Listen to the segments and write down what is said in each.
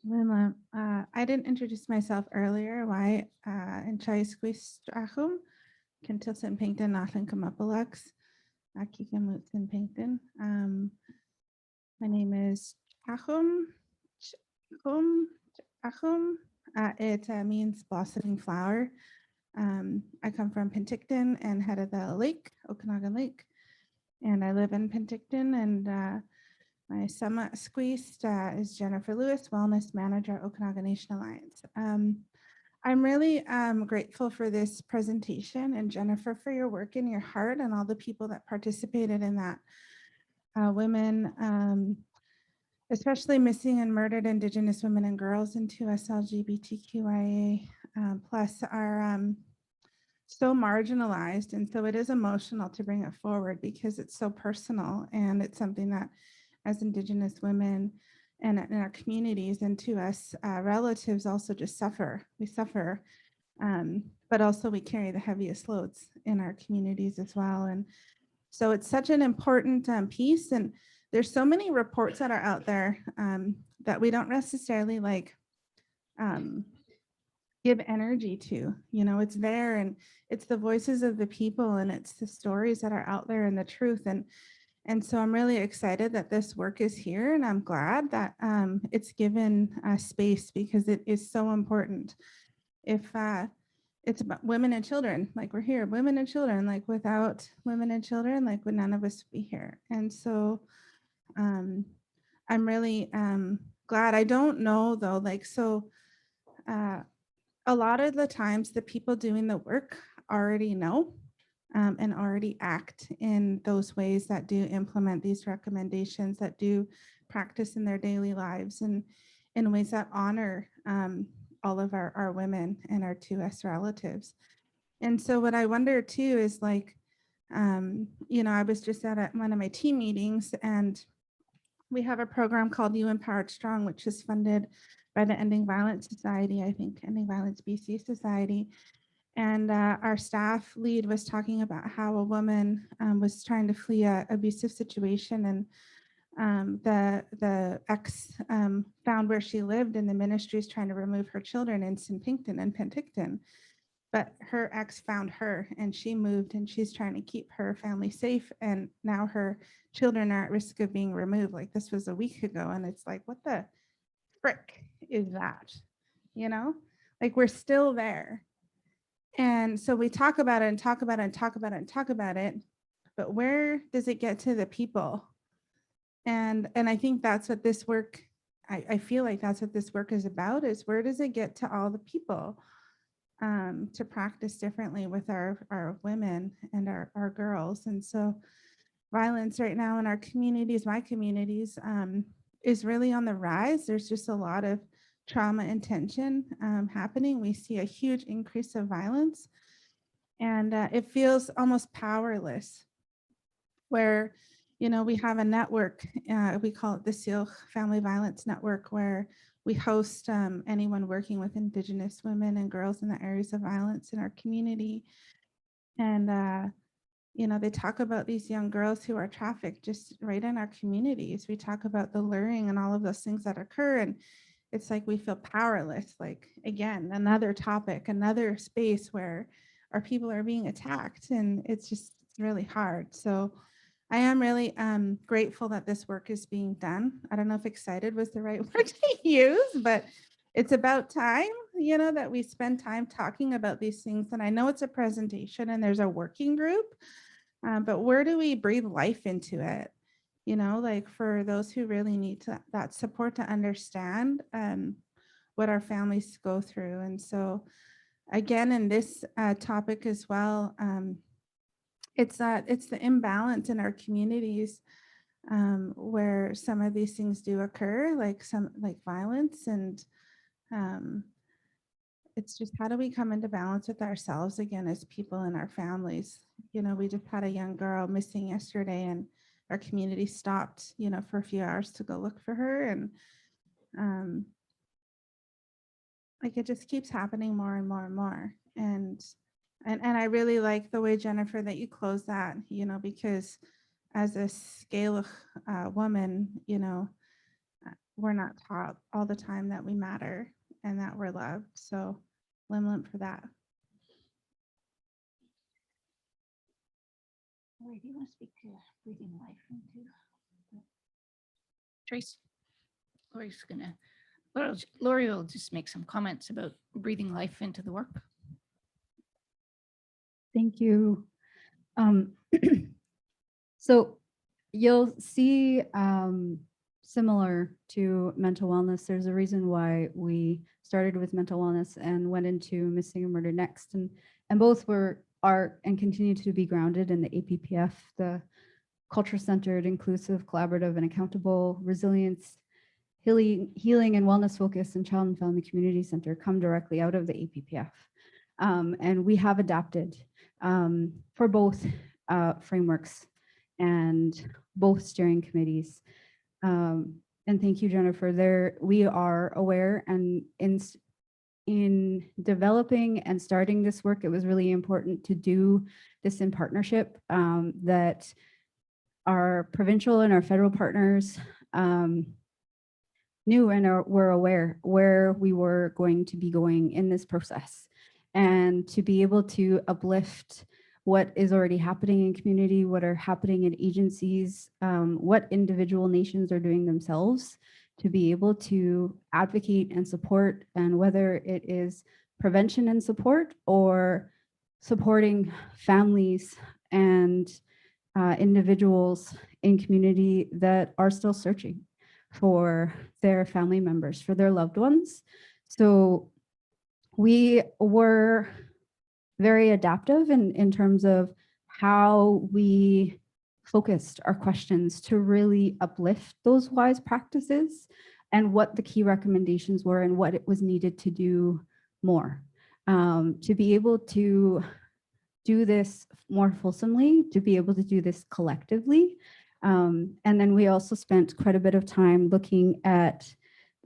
Lima, I didn't introduce myself earlier. Why in Chai Squeeze Strachum, Kentilson Pinkton, Nathan Kamapalux, Akikamutson Pinkton. My name is Chachum. Chachum. Chachum. It means blossoming flower. I come from Penticton and head of the lake, Okanagan Lake, and I live in Penticton. And my summa squeezed is Jennifer Lewis, Wellness Manager at Okanagan Nation Alliance. I'm really grateful for this presentation and Jennifer for your work and your heart and all the people that participated in that. Women, especially missing and murdered Indigenous women and girls and 2S LGBTQIA plus are so marginalized. And so it is emotional to bring it forward because it's so personal and it's something that as Indigenous women and in our communities and to us relatives also just suffer. We suffer, but also we carry the heaviest loads in our communities as well. And so it's such an important piece. And there's so many reports that are out there that we don't necessarily like give energy to, you know, it's there and it's the voices of the people and it's the stories that are out there and the truth. And so I'm really excited that this work is here and I'm glad that it's given space because it is so important. If it's about women and children, like we're here, women and children, like without women and children, like would none of us be here. And so I'm really glad. I don't know though, like, so a lot of the times the people doing the work already know and already act in those ways that do implement these recommendations, that do practice in their daily lives and in ways that honor all of our women and our 2S relatives. And so what I wonder too is like, you know, I was just at one of my team meetings and we have a program called You Empowered Strong, which is funded by the Ending Violence Society, I think, Ending Violence BC Society. And our staff lead was talking about how a woman was trying to flee an abusive situation, and the ex found where she lived, and the ministry is trying to remove her children in Penticton and Penticton. But her ex found her, and she moved, and she's trying to keep her family safe. And now her children are at risk of being removed. Like this was a week ago, and it's like, what the frick is that? You know, like we're still there. And so we talk about it and talk about it and talk about it and talk about it, but where does it get to the people? And I think that's what this work, I feel like that's what this work is about, is where does it get to all the people to practice differently with our women and our girls. And so violence right now in our communities, my communities, is really on the rise. There's just a lot of trauma and tension happening. We see a huge increase of violence and it feels almost powerless where, you know, we have a network, we call it the SEAL Family Violence Network, where we host anyone working with Indigenous women and girls in the areas of violence in our community. And, you know, they talk about these young girls who are trafficked just right in our communities. We talk about the luring and all of those things that occur. And it's like we feel powerless. Like, again, another topic, another space where our people are being attacked. And it's just really hard. So I am really grateful that this work is being done. I don't know if excited was the right word to use, but it's about time, you know, that we spend time talking about these things. And I know it's a presentation and there's a working group, but where do we breathe life into it? You know, like for those who really need that support to understand what our families go through. And so again, in this topic as well, it's the imbalance in our communities where some of these things do occur, like violence, and it's just how do we come into balance with ourselves again as people and our families. You know, we just had a young girl missing yesterday, and our community stopped, you know, for a few hours to go look for her, and like it just keeps happening more and more and more. And I really like the way, Jennifer, that you close that, you know, because as a scale woman, you know, we're not taught all the time that we matter and that we're loved. So limb for that. Lori, do you want to speak to breathing life into Trace? Lori's gonna, Lori will just make some comments about breathing life into the work. Thank you. So you'll see similar to mental wellness, there's a reason why we started with mental wellness and went into missing and murder next. And both are and continue to be grounded in the APPF, the culture-centered, inclusive, collaborative, and accountable resilience, healing and wellness focus and child and family community center come directly out of the APPF. And we have adapted for both frameworks and both steering committees. And thank you, Jennifer. We are aware, and in developing and starting this work, it was really important to do this in partnership, that our provincial and our federal partners knew and were aware where we were going to be going in this process, and to be able to uplift what is already happening in community, what are happening in agencies, what individual nations are doing themselves to be able to advocate and support, and whether it is prevention and support or supporting families and individuals in community that are still searching for their family members, for their loved ones. So we were very adaptive in terms of how we focused our questions to really uplift those wise practices and what the key recommendations were and what it was needed to do more. To be able to do this more fulsomely, to be able to do this collectively. And then we also spent quite a bit of time looking at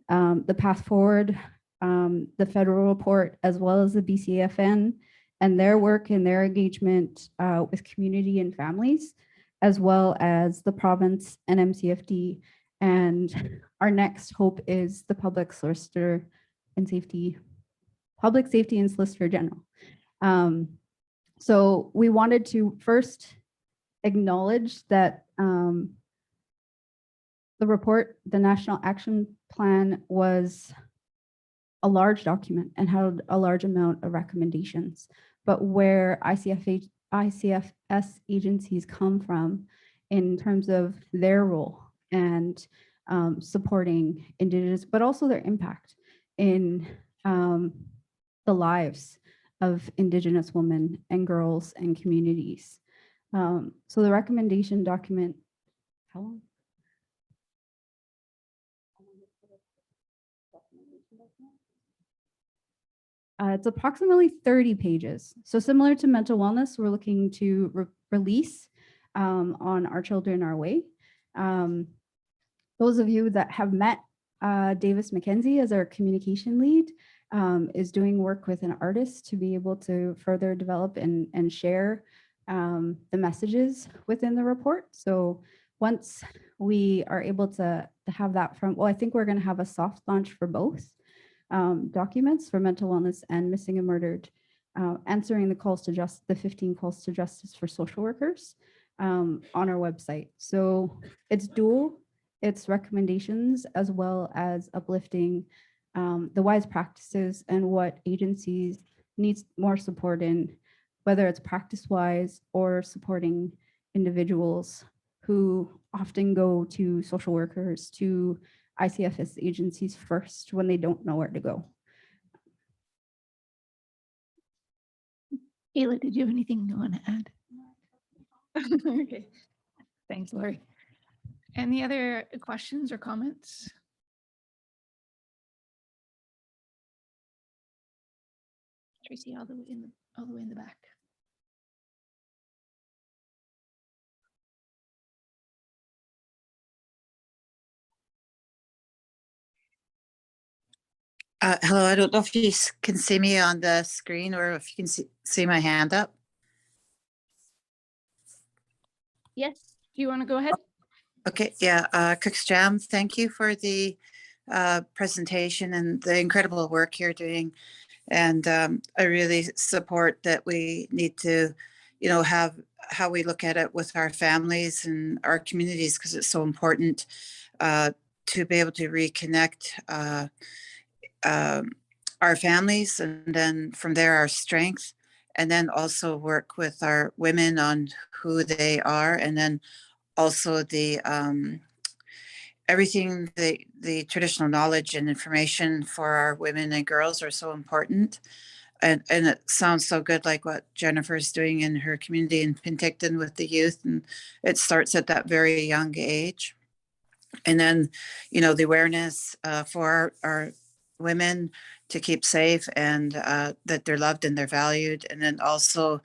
the path forward, the federal report, as well as the BCFN and their work and their engagement with community and families, as well as the province and MCFD. And our next hope is the public safety and solicitor general. So we wanted to first acknowledge that the report, the National Action Plan, was a large document and had a large amount of recommendations, but where ICFS agencies come from in terms of their role and supporting Indigenous, but also their impact in the lives of Indigenous women and girls and communities. So the recommendation document, how long? It's approximately 30 pages. So similar to mental wellness, we're looking to release on Our Children Our Way. Those of you that have met Davis McKenzie as our communication lead is doing work with an artist to be able to further develop and share the messages within the report. So once we are able to have that I think we're going to have a soft launch for both documents, for mental wellness and missing and murdered, answering the calls to the 15 calls to justice for social workers on our website. So it's dual, it's recommendations as well as uplifting the wise practices and what agencies needs more support in, whether it's practice-wise or supporting individuals who often go to social workers, to ICFS agencies first when they don't know where to go. Ayla, did you have anything you want to add? Okay, thanks, Lori. Any other questions or comments? Tracy, all the way in the back. Hello, I don't know if you can see me on the screen or if you can see my hand up. Yes, do you want to go ahead? Okay, yeah, Cook's Jam, thank you for the presentation and the incredible work you're doing. And I really support that we need to, have how we look at it with our families and our communities, because it's so important to be able to reconnect our families, and then from there our strength, and then also work with our women on who they are, and then also the everything, the traditional knowledge and information for our women and girls are so important. And it sounds so good, like what Jennifer's doing in her community in Penticton with the youth, and it starts at that very young age. And then, the awareness for our women to keep safe, and that they're loved and they're valued. And then also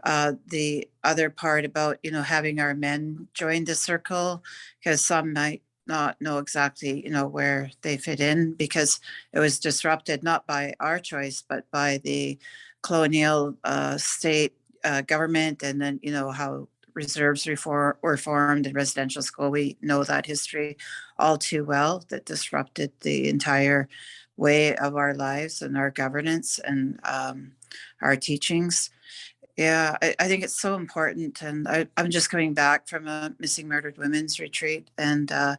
the other part about, having our men join the circle, because some might not know exactly, where they fit in, because it was disrupted not by our choice, but by the colonial state government. And then, how reserves were formed in residential school. We know that history all too well, that disrupted the entire way of our lives and our governance and our teachings. Yeah, I think it's so important. And I'm just coming back from a missing murdered women's retreat. And a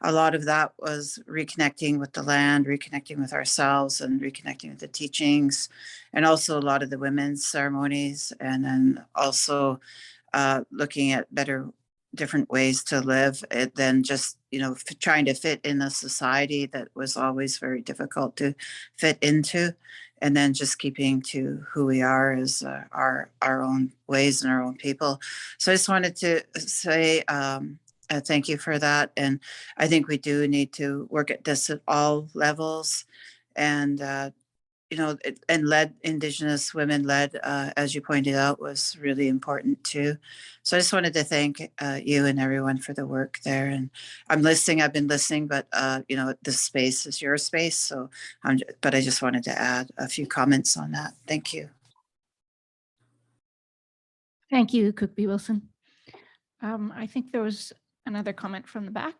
lot of that was reconnecting with the land, reconnecting with ourselves, and reconnecting with the teachings, and also a lot of the women's ceremonies. And then also looking at different ways to live it than just, trying to fit in a society that was always very difficult to fit into. And then just keeping to who we are as our own ways and our own people. So I just wanted to say thank you for that. And I think we do need to work at this at all levels. And and Indigenous women led, as you pointed out, was really important too. So I just wanted to thank you and everyone for the work there. And I've been listening, but this space is your space. So but I just wanted to add a few comments on that. Thank you. Thank you, Cookby Wilson. I think there was another comment from the back.